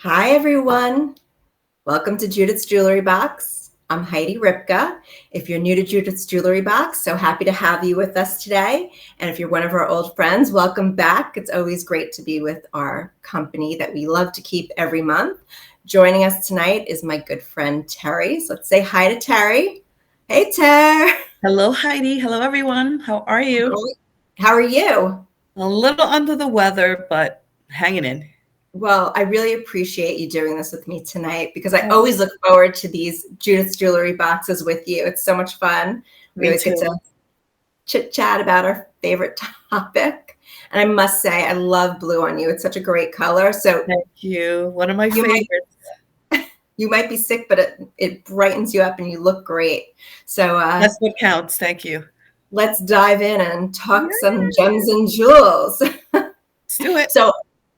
Hi, everyone. Welcome to Judith's Jewelry Box. I'm Heidi Ripka. If you're new to Judith's Jewelry Box, so happy to have you with us today. And if you're one of our old friends, welcome back. It's always great to be with our company that we love to keep every month. Joining us tonight is my good friend, Terry. So let's say hi to Terry. Hey, Ter. Hello, Heidi. Hello, everyone. How are you? How are you? A little under the weather, but hanging in. Well, I really appreciate you doing this with me tonight because I Oh, always look forward to these Judith's Jewelry Boxes with you. It's so much fun. We me always get too. to chit chat about our favorite topic. And I must say, I love blue on you. It's such a great color. So Thank you. One of my you might, favorites. you might be sick, but it brightens you up and you look great. So That's what counts. Thank you. let's dive in and talk some Yeah. gems and jewels. Let's do it. So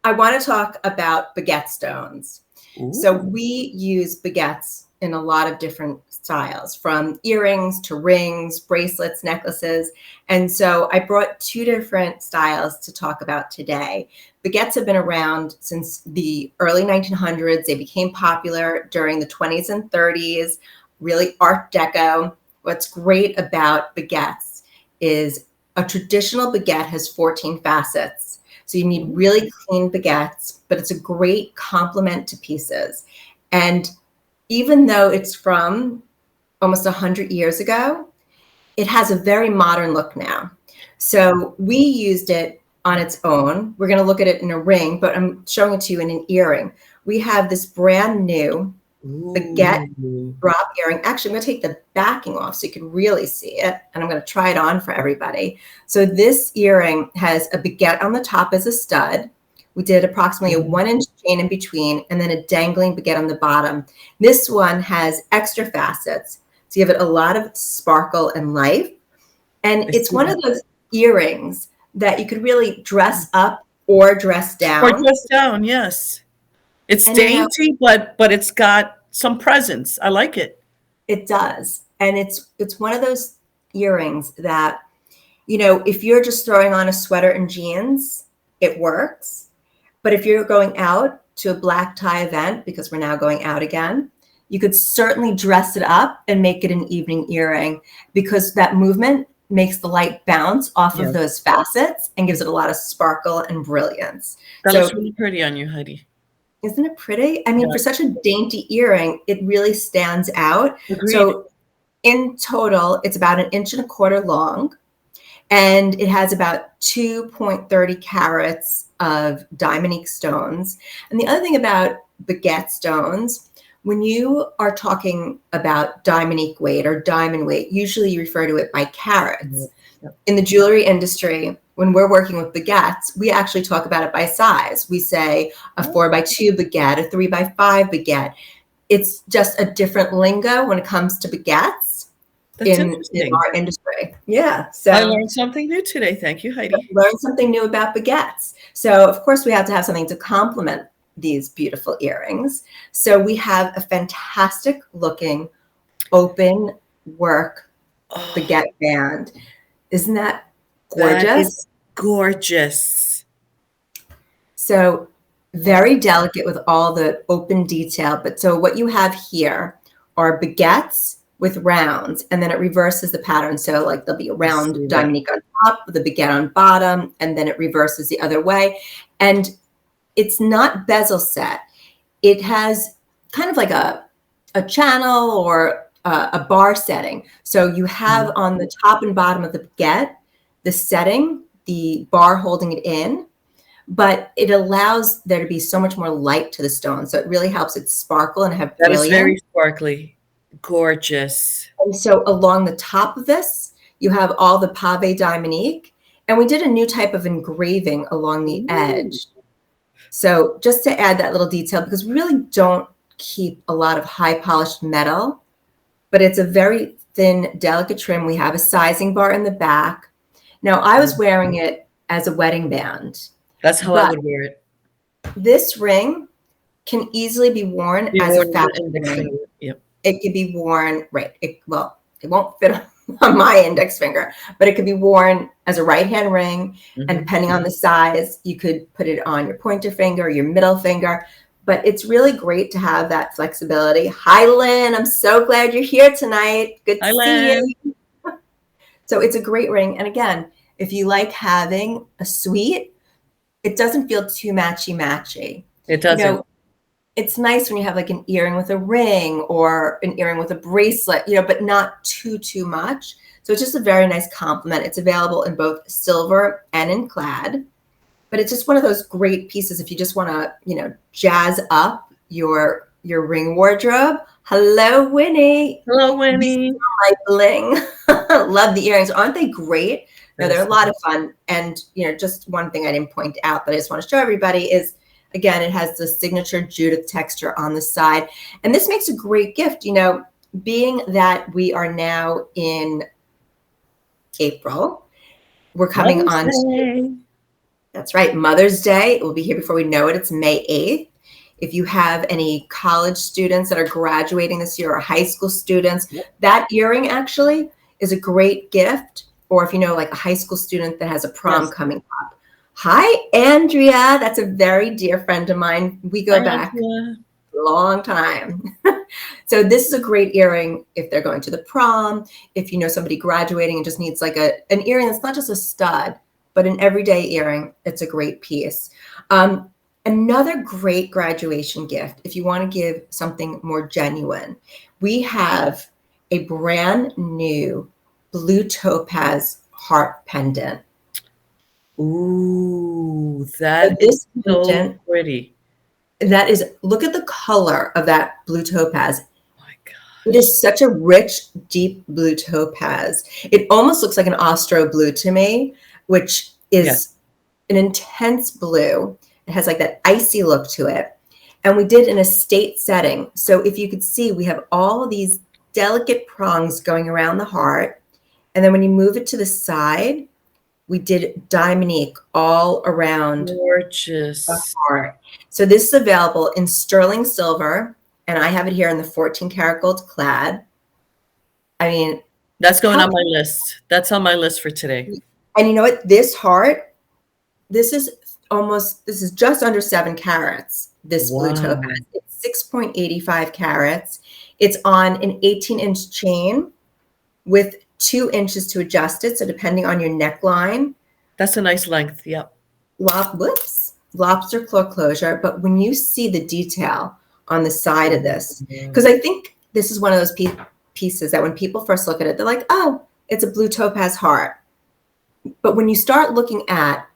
I want to talk about baguette stones. So Ooh. we use baguettes in a lot of different styles, from earrings to rings, bracelets, necklaces. And so I brought two different styles to talk about today. Baguettes have been around since the early 1900s. They became popular during the 20s and 30s, really Art Deco. What's great about baguettes is a traditional baguette has 14 facets. So you need really clean baguettes, but it's a great complement to pieces. And even though it's from almost 100 years ago, it has a very modern look now. So we used it on its own. We're going to look at it in a ring, but I'm showing it to you in an earring. We have this brand new baguette Ooh. drop earring. Actually, I'm going to take the backing off so you can really see it, and I'm going to try it on for everybody. So this earring has a baguette on the top as a stud. We did approximately a 1-inch chain in between, and then a dangling baguette on the bottom. This one has extra facets, so you give it a lot of sparkle and life. And it's one of those earrings that you could really dress up or dress Or down. just down, yes. It's And you know, dainty, but it's got some presence. I like it. it does. And it's one of those earrings that, you know, if you're just throwing on a sweater and jeans, it works. But if you're going out to a black tie event, because we're now going out again, you could certainly dress it up and make it an evening earring, because that movement makes the light bounce off of Yes. those facets and gives it a lot of sparkle and brilliance. That So looks really pretty on you, Heidi. isn't it pretty? I mean, for Yeah. such a dainty earring, it really stands out. Agreed. So in total, it's about 1.25 inches long, and it has about 2.30 carats of dominique stones. And the other thing about baguette stones, when you are talking about dominique weight or diamond weight, usually you refer to it by carats. Yep. In the jewelry industry, when we're working with baguettes, we actually talk about it by size. We say a 4x2 baguette, a 3x5 baguette. It's just a different lingo when it comes to baguettes That's in interesting. our industry. Yeah. I So learned something new today. Thank you, Heidi. learn something new about baguettes. So of course we have to have something to complement these beautiful earrings. So we have a fantastic looking open work Oh, baguette band. Isn't that that gorgeous? is gorgeous. So very delicate with all the open detail. But so what you have here are baguettes with rounds, and then it reverses the pattern. So like there'll be a round See that. dominique on top with a baguette on bottom, and then it reverses the other way. And it's not bezel set. It has kind of like a channel or a bar setting. So you have on the top and bottom of the baguette, the setting, the bar holding it in, but it allows there to be so much more light to the stone. So it really helps it sparkle and have That is very brilliance. sparkly. Gorgeous. And so along the top of this, you have all the pave dominique. And we did a new type of engraving along the edge. So just to add that little detail, because we really don't keep a lot of high polished metal, but it's a very thin, delicate trim. We have a sizing bar in the back. Now I was wearing it as a wedding band. That's how I would wear it. This ring can easily be worn as a fashion ring. Yep. It could be worn, right. It won't fit on my index finger, but it could be worn as a right-hand ring. And depending on the size, you could put it on your pointer finger, your middle finger. but it's really great to have that flexibility. Hi, Lynn. I'm so glad you're here tonight. Good to Hi, see Len. you. So it's a great ring. And again, if you like having a suite, it doesn't feel too matchy-matchy. It doesn't. It's nice when you have like an earring with a ring or an earring with a bracelet, but not too much. So it's just a very nice complement. It's available in both silver and in clad, but it's just one of those great pieces if you just want to, jazz up your ring wardrobe. Hello, Winnie. Hello, Winnie. My bling. Love the earrings. Aren't they great? No, they're a lot of fun. And, just one thing I didn't point out that I just want to show everybody is, again, it has the signature Judith texture on the side. And this makes a great gift, being that we are now in April. We're coming that's right, Mother's Day. It will be here before we know it. It's May 8th. If you have any college students that are graduating this year or high school students, that earring actually is a great gift. Or if you know, like a high school student that has a prom coming up. Hi, Andrea. That's a very dear friend of mine. We go back a long time. So this is a great earring if they're going to the prom, if you know somebody graduating and just needs like an earring that's not just a stud, but an everyday earring. It's a great piece. Another great graduation gift, if you want to give something more genuine, we have a brand new blue topaz heart pendant. Ooh, that is so pretty. That is, look at the color of that blue topaz. Oh my God. It is such a rich, deep blue topaz. It almost looks like an Austro blue to me, which is an intense blue. It has like that icy look to it. And we did an estate setting. So if you could see, we have all these delicate prongs going around the heart. And then when you move it to the side, we did dominique all around gorgeous the heart. So this is available in sterling silver, and I have it here in the 14 karat gold clad. I mean, that's going on my list. That's on my list for today. And you know what? This heart, this is just under 7 carats. This blue topaz, it's 6.85 carats. It's on an 18-inch chain with 2 inches to adjust it. So depending on your neckline. That's a nice length. Yep. Lobster claw closure. But when you see the detail on the side of this, because I think this is one of those pieces that when people first look at it, they're like, oh, it's a blue topaz heart. But when you start looking at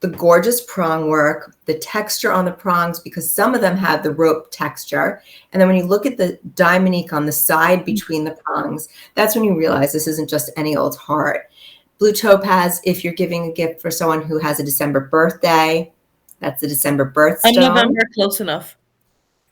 the gorgeous prong work, the texture on the prongs, because some of them have the rope texture. And then when you look at the dominique on the side between the prongs, that's when you realize this isn't just any old heart. Blue topaz, if you're giving a gift for someone who has a December birthday, that's the December birthstone. I'm November, close enough.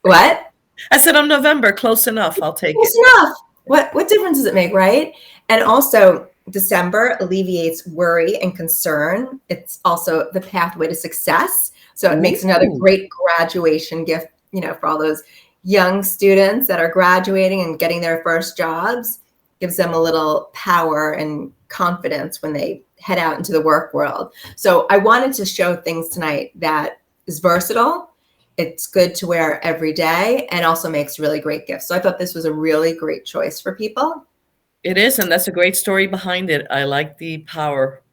What? I said I'm November, close enough. I'll take it. Close enough. What difference does it make, right? And also, December alleviates worry and concern. It's also the pathway to success. So it makes another great graduation gift, for all those young students that are graduating and getting their first jobs. Gives them a little power and confidence when they head out into the work world. So I wanted to show things tonight that is versatile. It's good to wear every day and also makes really great gifts. So I thought this was a really great choice for people. It is, and that's a great story behind it. I like the power.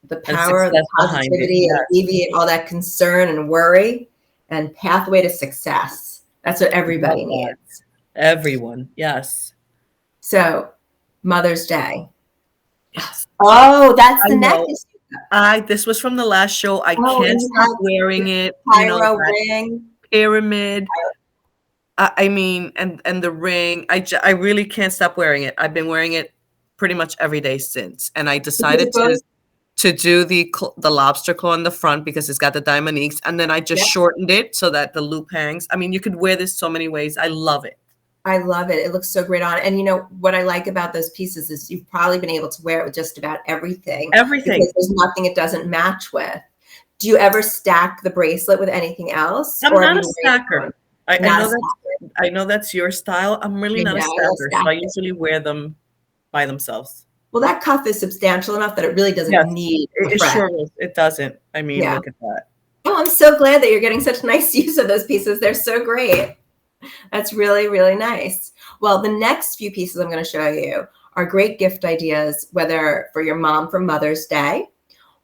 The power, the positivity, alleviate all that concern and worry, and pathway to success. That's what everybody needs. Everyone, yes. So, Mother's Day. Yes. Oh, that's the necklace. This was from the last show. I can't stop wearing it. Pyro ring. Pyramid. I mean, and the ring, I really can't stop wearing it. I've been wearing it pretty much every day since. And I decided to do the lobster claw in the front because it's got the dominiques. And then I just shortened it so that the loop hangs. I mean, you could wear this so many ways. I love it. I love it. It looks so great on. And what I like about those pieces is you've probably been able to wear it with just about everything. Everything. Because there's nothing it doesn't match with. Do you ever stack the bracelet with anything else? I'm not a stacker. I know that's your style. I'm really not a stacker, so I usually wear them by themselves. Well, that cuff is substantial enough that it really doesn't need it sure is. It doesn't. I mean, look at that. Oh, so glad that you're getting such nice use of those pieces. They're so great. That's really, really nice. Well, the next few pieces I'm going to show you are great gift ideas, whether for your mom for Mother's Day,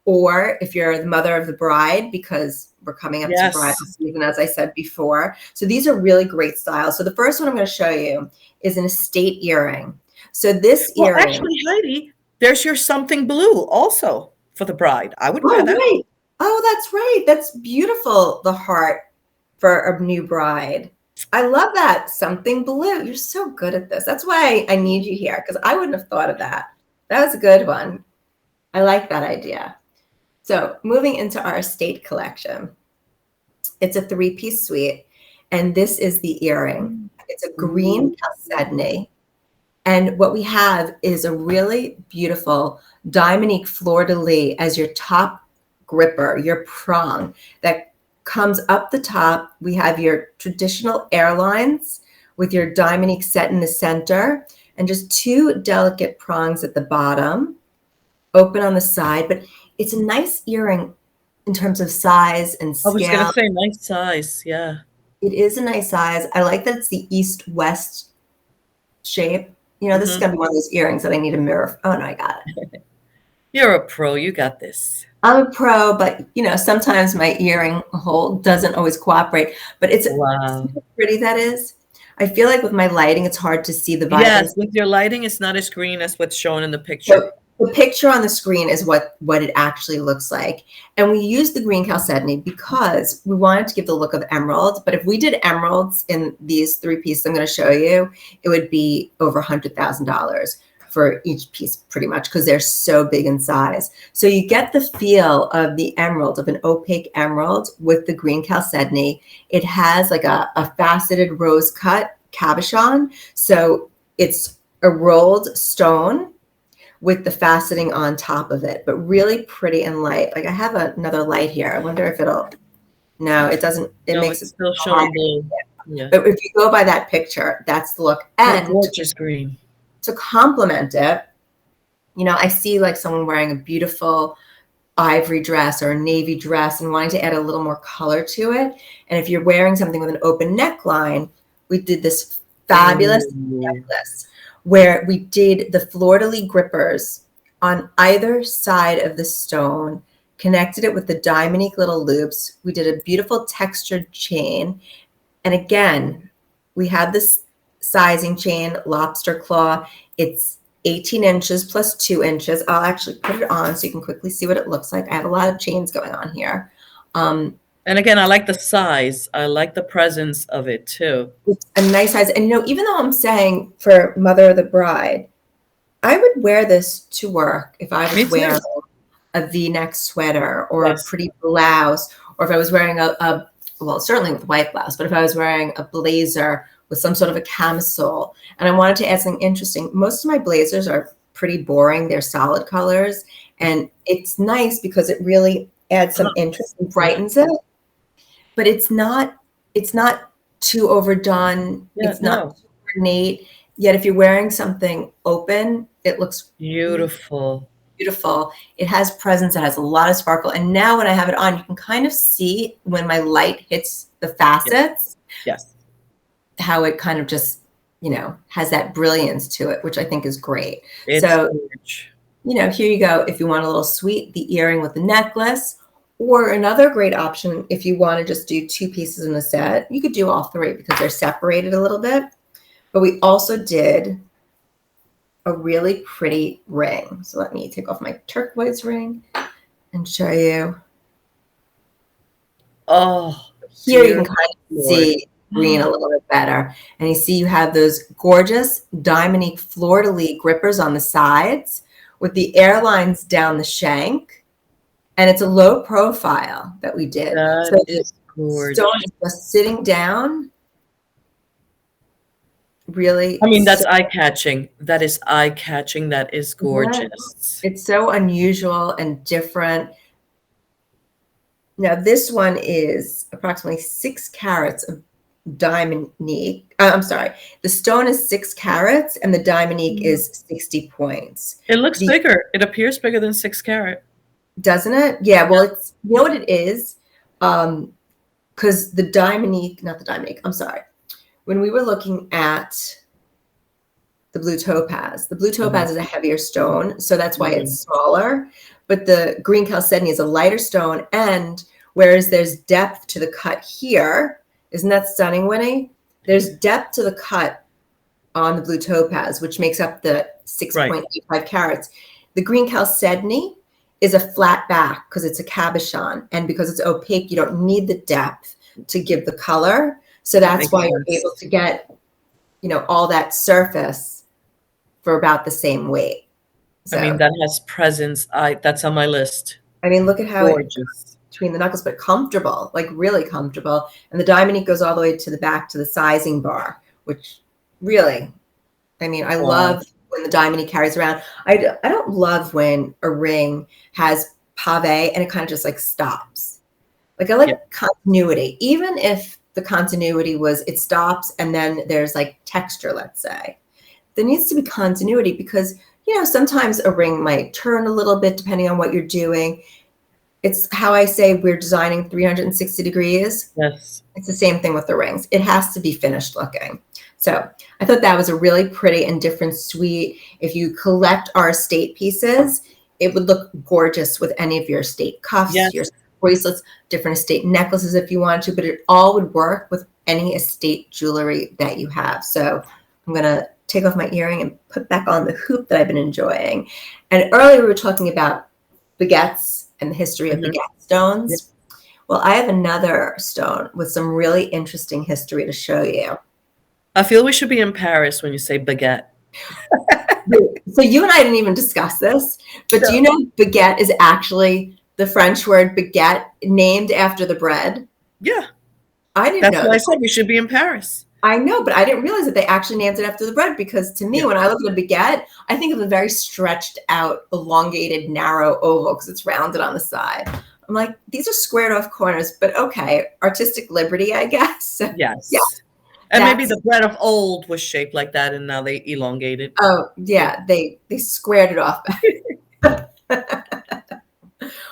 or if you're the mother of the bride, because we're coming up to bridal season, as I said before. So these are really great styles. So the first one I'm going to show you is an estate earring. So this earring. Actually, Heidi, there's your something blue also for the bride. I would wear that. Right. Oh, that's right. That's beautiful. The heart for a new bride. I love that. Something blue. You're so good at this. That's why I need you here, because I wouldn't have thought of that. That was a good one. I like that idea. So moving into our estate collection, it's a 3-piece suite, and this is the earring. It's a green chalcedony, and what we have is a really beautiful dominique fleur-de-lis as your top gripper, your prong that comes up the top. We have your traditional airlines with your dominique set in the center, and just 2 delicate prongs at the bottom, open on the side, but it's a nice earring in terms of size and scale. I was going to say nice size, yeah. It is a nice size. I like that it's the east-west shape. You know, this is going to be one of those earrings that I need a mirror. Oh, no, I got it. You're a pro. You got this. I'm a pro, but, you know, sometimes my earring hole doesn't always cooperate. But it's see how pretty that is. I feel like with my lighting, it's hard to see the vibrancy. Yes, with your lighting, it's not as green as what's shown in the picture. So, the picture on the screen is what it actually looks like. And we used the green chalcedony because we wanted to give the look of emerald. But if we did emeralds in these 3 pieces I'm going to show you, it would be over $100,000 for each piece pretty much, because they're so big in size. So you get the feel of the emerald, of an opaque emerald with the green chalcedony. It has like a faceted rose cut cabochon. So it's a rolled stone with the faceting on top of it, but really pretty and light. Like I have another light here. I wonder if it'll, no, it doesn't, it makes it still showing blue. Yeah. But if you go by that picture, that's the look. And gorgeous green. To complement it, you know, I see like someone wearing a beautiful ivory dress or a navy dress and wanting to add a little more color to it. And if you're wearing something with an open neckline, we did this fabulous necklace where we did the fleur-de-lis grippers on either side of the stone, connected it with the dominique little loops. We did a beautiful textured chain. And again, we have this sizing chain, lobster claw. It's 18 inches plus 2 inches. I'll actually put it on so you can quickly see what it looks like. I have a lot of chains going on here. And again, I like the size. I like the presence of it too. It's a nice size. And, you know, even though I'm saying for mother of the bride, I would wear this to work if I was wearing a V-neck sweater or a pretty blouse, or if I was wearing well, certainly with a white blouse, but if I was wearing a blazer with some sort of a camisole and I wanted to add something interesting. Most of my blazers are pretty boring. They're solid colors. And it's nice because it really adds some interest and brightens it. But it's not too overdone. It's not too ornate. Yet if you're wearing something open, it looks beautiful. Beautiful. It has presence. It has a lot of sparkle. And now when I have it on, you can kind of see when my light hits the facets. Yes. How it kind of just, you know, has that brilliance to it, which I think is great. It's so, huge. You know, here you go. If you want a little sweet, the earring with the necklace. Or another great option, if you want to just do 2 pieces in a set, you could do all 3 because they're separated a little bit. But we also did a really pretty ring. So let me take off my turquoise ring and show you. Oh, here you can kind of see green a little bit better. And you see you have those gorgeous dominique fleur-de-lis grippers on the sides with the airlines down the shank. And it's a low profile that we did. That is gorgeous. Stone is just sitting down. Really. I mean, that's eye-catching. That is eye-catching. That is gorgeous. It's so unusual and different. Now, this one is approximately 6 carats of dominique. I'm sorry. The stone is 6 carats and the dominique is 60 points. It looks bigger. It appears bigger than 6 carat. Doesn't it? Yeah. Well, it's, you know what it is? Because the Dominique, not the Dominique, I'm sorry. When we were looking at the blue topaz is a heavier stone, so that's why it's smaller. But the green chalcedony is a lighter stone, and whereas there's depth to the cut here, isn't that stunning, Winnie? There's depth to the cut on the blue topaz, which makes up the 6.85 carats. The green chalcedony is a flat back because it's a cabochon, and because it's opaque, you don't need the depth to give the color. So that's why you're able to get, all that surface for about the same weight. So, I mean, that has presence. That's on my list. I mean, look at how Gorgeous. Between the knuckles, but comfortable, like really comfortable. And the Dominique goes all the way to the back to the sizing bar, which really, I mean, I love when the Dominique carries around. I don't love when a ring has pave and it kind of just like stops. Like I like continuity, even if the continuity was it stops and then there's like texture, let's say. There needs to be continuity because, sometimes a ring might turn a little bit depending on what you're doing. It's how I say we're designing 360 degrees. Yes. It's the same thing with the rings. It has to be finished looking. So I thought that was a really pretty and different suite. If you collect our estate pieces, it would look gorgeous with any of your estate cuffs, your bracelets, different estate necklaces if you want to, but it all would work with any estate jewelry that you have. So I'm going to take off my earring and put back on the hoop that I've been enjoying. And earlier we were talking about baguettes and the history of baguette stones. Yep. Well, I have another stone with some really interesting history to show you. I feel we should be in Paris when you say baguette. So you and I didn't even discuss this, but do you know baguette is actually the French word baguette named after the bread? Yeah. I didn't know. That's why I said we should be in Paris. I know, but I didn't realize that they actually named it after the bread because to me, when I look at a baguette, I think of a very stretched out, elongated, narrow oval because it's rounded on the side. I'm like, these are squared off corners, but okay, artistic liberty, I guess. Yes. Yeah. And maybe the bread of old was shaped like that and now they elongated. Oh, yeah, they squared it off.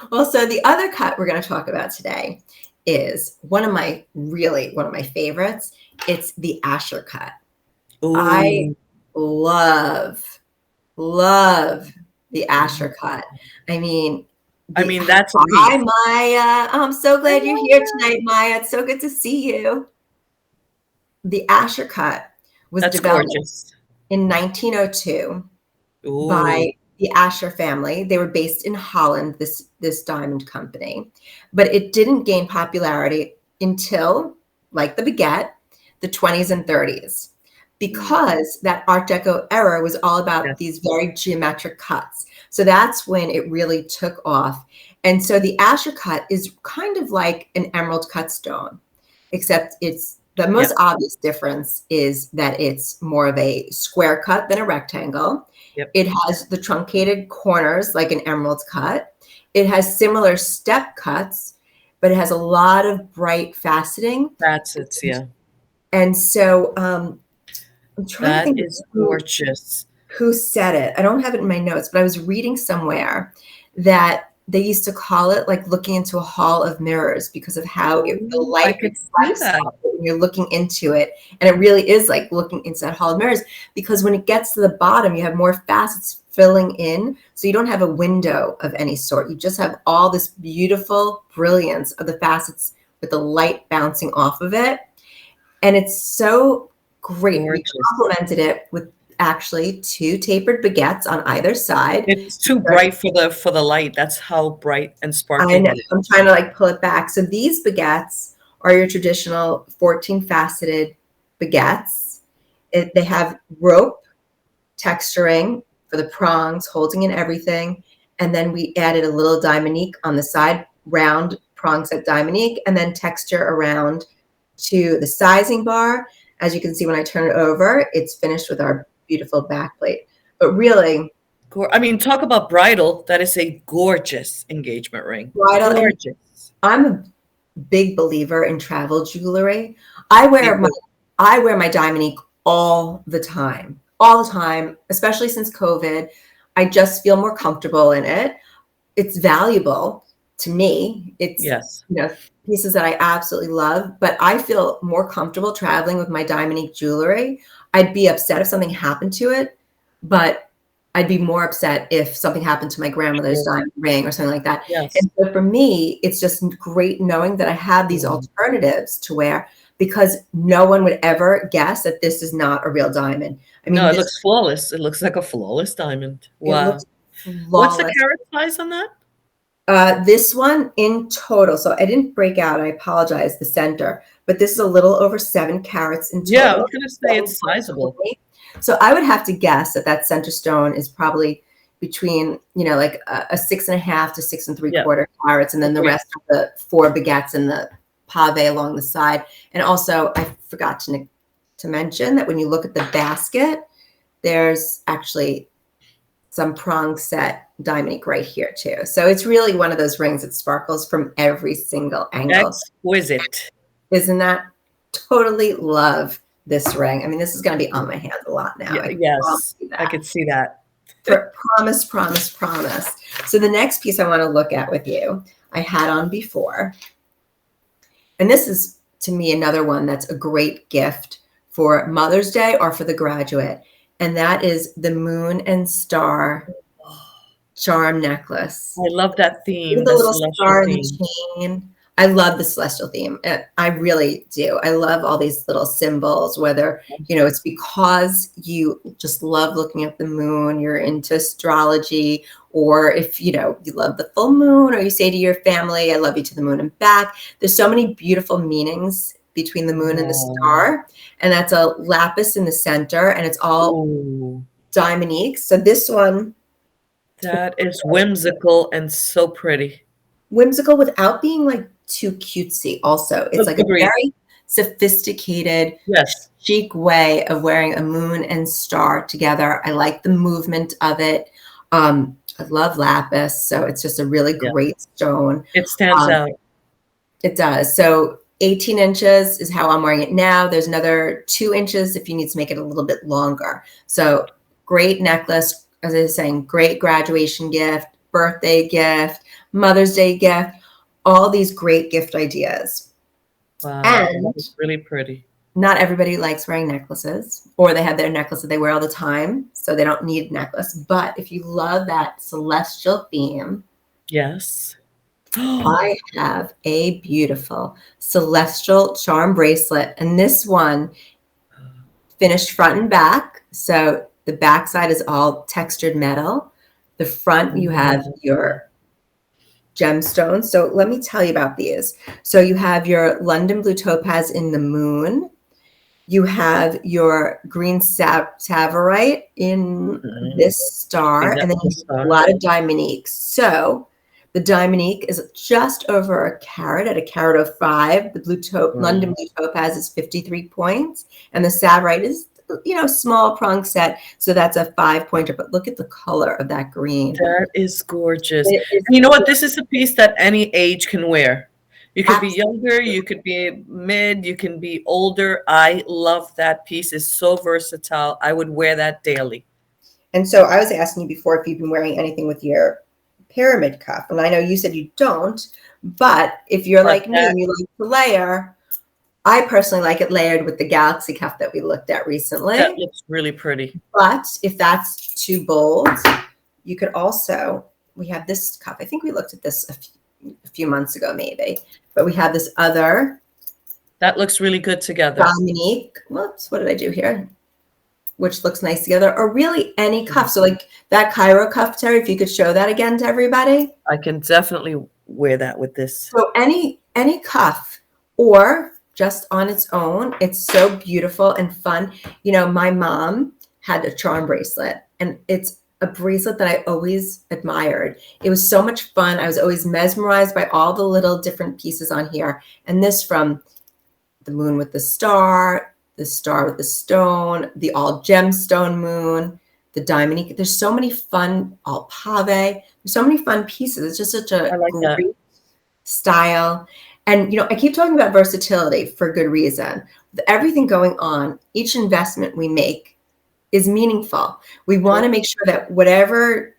Well, so the other cut we're going to talk about today is one of my favorites. It's the Asher cut. Ooh. I love the Asher cut. I mean, that's hi, Maya. I'm so glad you're here tonight, Maya. It's so good to see you. The Asher cut was developed in 1902 by the Asher family. They were based in Holland, this diamond company, but it didn't gain popularity until, like the baguette, the 20s and 30s, because that Art Deco era was all about these very geometric cuts. So that's when it really took off. And so the Asher cut is kind of like an emerald cut stone, except it's the most obvious difference is that it's more of a square cut than a rectangle. Yep. It has the truncated corners like an emerald cut. It has similar step cuts, but it has a lot of bright faceting. Facets, yeah. And so I'm trying to think is gorgeous. Who said it? I don't have it in my notes, but I was reading somewhere that they used to call it like looking into a hall of mirrors because of how the light reflects when you're looking into it. And it really is like looking into that hall of mirrors because when it gets to the bottom, you have more facets filling in. So you don't have a window of any sort. You just have all this beautiful brilliance of the facets with the light bouncing off of it. And it's so great. Gorgeous. We complemented it with actually 2 tapered baguettes on either side. It's too bright for the light. That's how bright and sparkly. I know. I'm trying to like pull it back. So these baguettes are your traditional 14 faceted baguettes. They have rope texturing for the prongs, holding in everything. And then we added a little Dominique on the side, round prongs at Dominique, and then texture around to the sizing bar. As you can see, when I turn it over, it's finished with our beautiful backplate. But really, talk about bridal. That is a gorgeous engagement ring. Bridal, gorgeous. I'm a big believer in travel jewelry. I wear my Dominique all the time, especially since COVID. I just feel more comfortable in it. It's valuable. to me, it's, Yes. pieces that I absolutely love, but I feel more comfortable traveling with my Dominique jewelry. I'd be upset if something happened to it, but I'd be more upset if something happened to my grandmother's Sure. diamond ring or something like that. Yes. And so for me, it's just great knowing that I have these alternatives to wear, because no one would ever guess that this is not a real diamond. I mean, No, it this, looks flawless. It looks like a flawless diamond. it Wow. looks What's the flawless. carat size on that? This one in total, so I didn't break out, I apologize, the center, but this is a little over 7 carats in Yeah, I total. was gonna say it's sizable. So I would have to guess that that center stone is probably between, like a 6.5 to 6.75 carats, and then the Agreed. rest of the 4 baguettes and the pave along the side. And also, I forgot to mention that when you look at the basket, there's actually some prong set diamond right here too. So it's really one of those rings that sparkles from every single angle. Exquisite. Isn't that? Totally love this ring. I mean, this is going to be on my hands a lot now. Yeah, yes, I could see that. Promise, promise, promise. So the next piece I want to look at with you, I had on before. And this is, to me, another one that's a great gift for Mother's Day or for the graduate. And that is the Moon and Star charm necklace. I love that theme, The the little celestial star in theme. the chain. I love the celestial theme. I really do. I love all these little symbols, whether, it's because you just love looking at the moon, you're into astrology, or if, you love the full moon, or you say to your family, I love you to the moon and back. There's so many beautiful meanings between the moon and the star. And that's a lapis in the center, and it's all Dominique. So this one. That is whimsical and so pretty. Whimsical without being like too cutesy also. It's like Agreed. a very sophisticated, Yes, chic way of wearing a moon and star together. I like the movement of it. I love lapis, so it's just a really great stone. it stands out. It does. So 18 inches is how I'm wearing it now. There's another 2 inches if you need to make it a little bit longer. So great necklace. As I was saying, great graduation gift, birthday gift, Mother's Day gift, all these great gift ideas. Wow, And it's really pretty. not everybody likes wearing necklaces, or they have their necklace that they wear all the time, so they don't need a necklace. But if you love that celestial theme, Yes. I have a beautiful celestial charm bracelet, and this one finished front and back. So the back side is all textured metal. The front, you have your gemstones. So let me tell you about these. So you have your London blue topaz in the moon. You have your green savarite in this star, and then you have a lot of Dominiques. So the Dominique is just over a carat at 1.05 carat. The London blue topaz is 53 points, and the savarite is, small prong set. So that's a 5-pointer, but look at the color of that green. That is gorgeous. You know what? This is a piece that any age can wear. You could be younger, you could be mid, you can be older. I love that piece. It's so versatile. I would wear that daily. And so I was asking you before if you've been wearing anything with your pyramid cuff. And I know you said you don't, but if you're like me and you like to layer, I personally like it layered with the galaxy cuff that we looked at recently. That looks really pretty. But if that's too bold, you could also, we have this cuff. I think we looked at this a few months ago maybe, but we have this other. That looks really good together. Dominique, whoops, what did I do here? Which looks nice together, or really any cuff. So like that Cairo cuff, Terry, if you could show that again to everybody. I can definitely wear that with this. So any cuff, or just on its own, it's so beautiful and fun. My mom had a charm bracelet, and it's a bracelet that I always admired. It was so much fun. I was always mesmerized by all the little different pieces on here. And this from the moon with the star with the stone, the all gemstone moon, the Dominique. There's so many fun, all pave. There's so many fun pieces. It's just such a great style. And, I keep talking about versatility for good reason. With everything going on, each investment we make is meaningful. We want to make sure that whatever,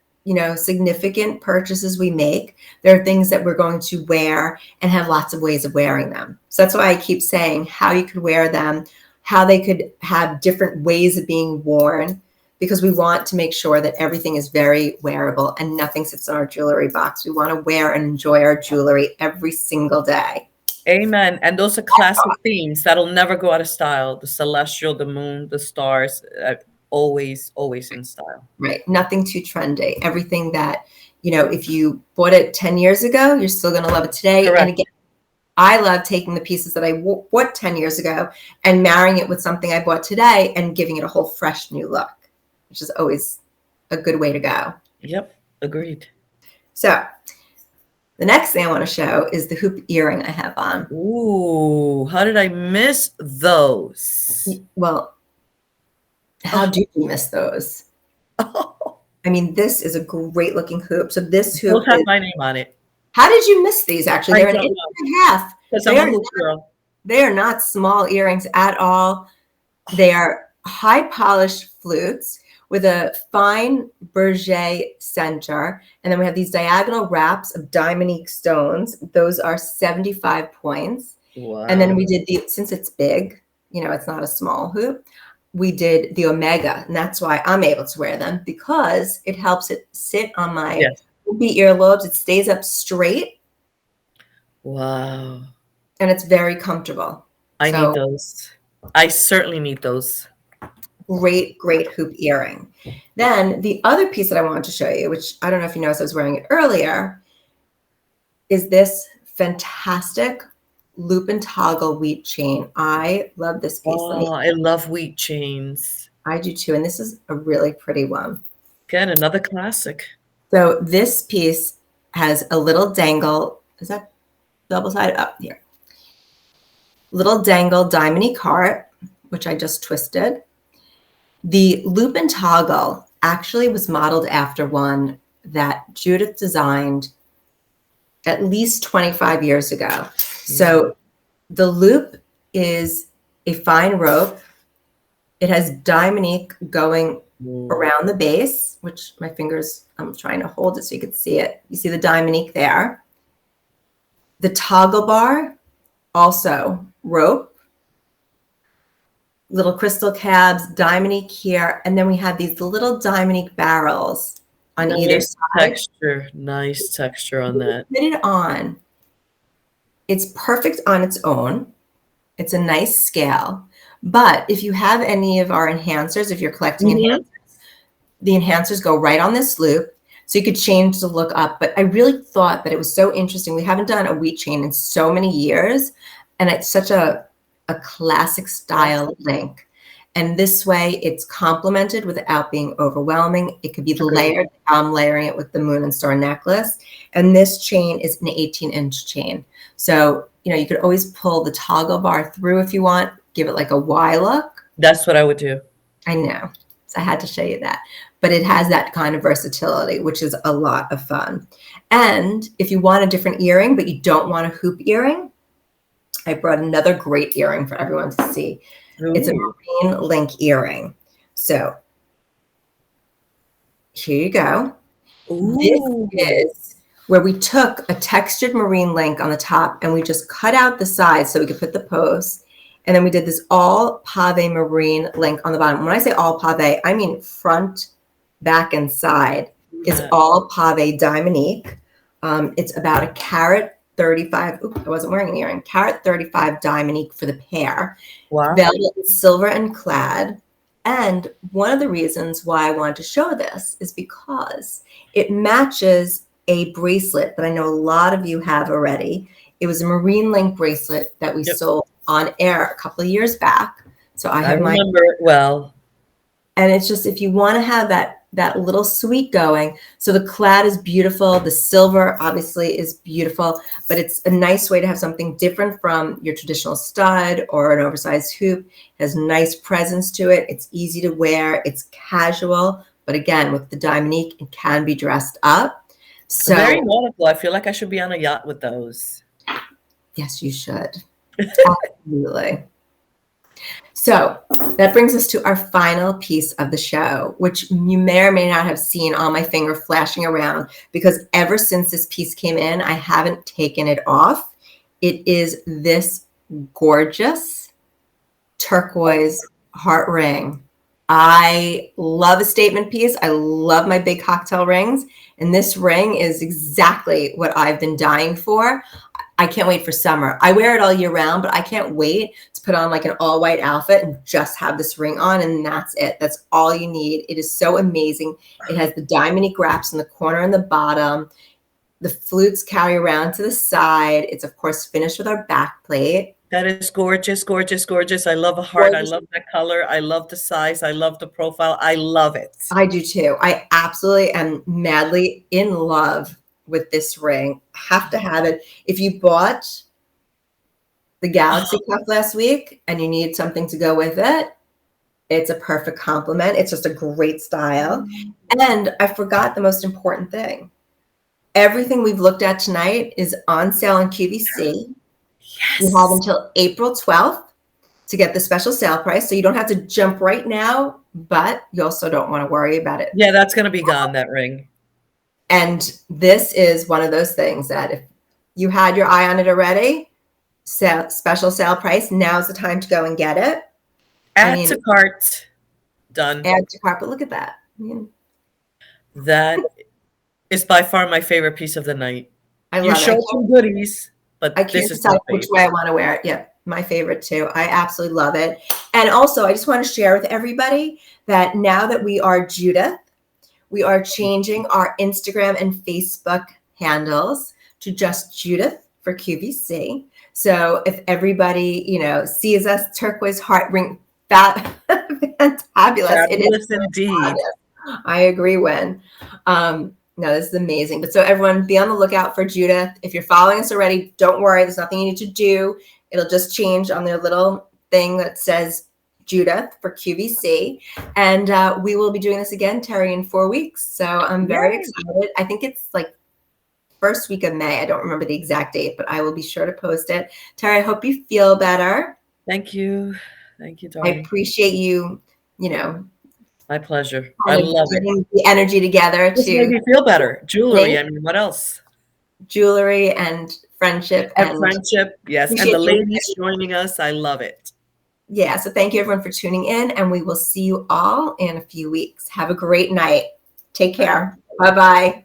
significant purchases we make, there are things that we're going to wear and have lots of ways of wearing them. So that's why I keep saying how you could wear them, how they could have different ways of being worn, because we want to make sure that everything is very wearable and nothing sits in our jewelry box. We want to wear and enjoy our jewelry every single day. Amen. And those are classic themes that'll never go out of style. The celestial, the moon, the stars, always, always in style. Right. Nothing too trendy. Everything that, if you bought it 10 years ago, you're still going to love it today. Correct. And again, I love taking the pieces that I bought 10 years ago and marrying it with something I bought today and giving it a whole fresh new look, which is always a good way to go. Yep. Agreed. So the next thing I want to show is the hoop earring I have on. Ooh, how did I miss those? Well, how do you miss those? Oh, I mean, this is a great looking hoop. So this hoop both have my name on it. How did you miss these? Actually, they're an inch and a half. Because I'm a hoop girl. They are not small earrings at all. They are high polished flutes with a fine berger center. And then we have these diagonal wraps of dominique stones. Those are 75 points. Wow. And then we did since it's big, it's not a small hoop, we did the omega. And that's why I'm able to wear them, because it helps it sit on my hoopy earlobes. It stays up straight. Wow. And it's very comfortable. I need those. I certainly need those. Great, great hoop earring. Then the other piece that I wanted to show you, which I don't know if you noticed I was wearing it earlier, is this fantastic loop and toggle wheat chain. I love this piece. Oh, I love wheat chains. I do too. And this is a really pretty one. Again, another classic. So this piece has a little dangle. Is that double-sided? Up here. Little dangle diamond heart, which I just twisted. The loop and toggle actually was modeled after one that Judith designed at least 25 years ago. So the loop is a fine rope. It has dominique going around the base, which my fingers, I'm trying to hold it so you can see it. You see the dominique there. The toggle bar, also rope. Little crystal cabs, dominique here, and then we have these little dominique barrels on either side. Nice texture on that. Put it on. It's perfect on its own. It's a nice scale. But if you have any of our enhancers, if you're collecting enhancers, the enhancers go right on this loop. So you could change the look up. But I really thought that it was so interesting. We haven't done a wheat chain in so many years. And it's such a classic style link. And this way it's complemented without being overwhelming. It could be layered. I'm layering it with the moon and star necklace. And this chain is an 18-inch chain. So, you could always pull the toggle bar through if you want, give it like a Y look. That's what I would do. I know. So I had to show you that. But it has that kind of versatility, which is a lot of fun. And if you want a different earring, but you don't want a hoop earring, I brought another great earring for everyone to see. Ooh. It's a marine link earring. So here you go. Ooh. This is where we took a textured marine link on the top and we just cut out the sides so we could put the post. And then we did this all pave marine link on the bottom. When I say all pave, I mean front, back, and side is all pave dominique. It's about a carat 35. Oops, I wasn't wearing an earring. Carat 35 dominique for the pair. Wow. Velvet, silver, and clad. And one of the reasons why I wanted to show this is because it matches a bracelet that I know a lot of you have already. It was a marine link bracelet that we sold on air a couple of years back. So I remember it well. And it's just, if you want to have that little suite going. So the clad is beautiful. The silver obviously is beautiful, but it's a nice way to have something different from your traditional stud or an oversized hoop. It has nice presence to it. It's easy to wear. It's casual, but again, with the dominique, it can be dressed up. So very nautical. I feel like I should be on a yacht with those. Yes, you should. Absolutely. So that brings us to our final piece of the show, which you may or may not have seen on my finger flashing around, because ever since this piece came in, I haven't taken it off. It is this gorgeous turquoise heart ring. I love a statement piece. I love my big cocktail rings. And this ring is exactly what I've been dying for. I can't wait for summer. I wear it all year round, but I can't wait to put on like an all white outfit and just have this ring on, and that's it. That's all you need. It is so amazing. It has the dominique wraps in the corner and the bottom. The flutes carry around to the side. It's of course finished with our back plate. That is gorgeous, gorgeous, gorgeous. I love a heart. I love that color. I love the size. I love the profile. I love it. I do too. I absolutely am madly in love with this ring. Have to have it. If you bought the Galaxy cuff last week and you need something to go with it, it's a perfect complement. It's just a great style. And I forgot the most important thing. Everything we've looked at tonight is on sale on QVC. Yes. You have until April 12th to get the special sale price. So you don't have to jump right now, but you also don't want to worry about it. Yeah, that's going to be gone, that ring. And this is one of those things that if you had your eye on it already, special sale price, now's the time to go and get it. Add to cart. Done. Add to cart, but look at that. That is by far my favorite piece of the night. I love you showed some goodies, but I can't decide which way I want to wear it. Yep, my favorite too. I absolutely love it. And also, I just want to share with everybody that now that we are Judith, we are changing our Instagram and Facebook handles to just Judith for QVC. So if everybody, sees us, turquoise heart ring, fantabulous. It is indeed. Fabulous. I agree, Wen. No, this is amazing. But so everyone, be on the lookout for Judith. If you're following us already, don't worry. There's nothing you need to do. It'll just change on their little thing that says Judith for QVC. And we will be doing this again, Terry, in 4 weeks. So I'm very excited. I think it's like first week of May. I don't remember the exact date, but I will be sure to post it. Terry, I hope you feel better. Thank you. Thank you, darling. I appreciate you, my pleasure. I love it. The energy together to make me feel better. Jewelry. I mean, what else? Jewelry and friendship. And friendship. Yes. And the ladies joining us. I love it. Yeah. So thank you everyone for tuning in, and we will see you all in a few weeks. Have a great night. Take care. Bye-bye.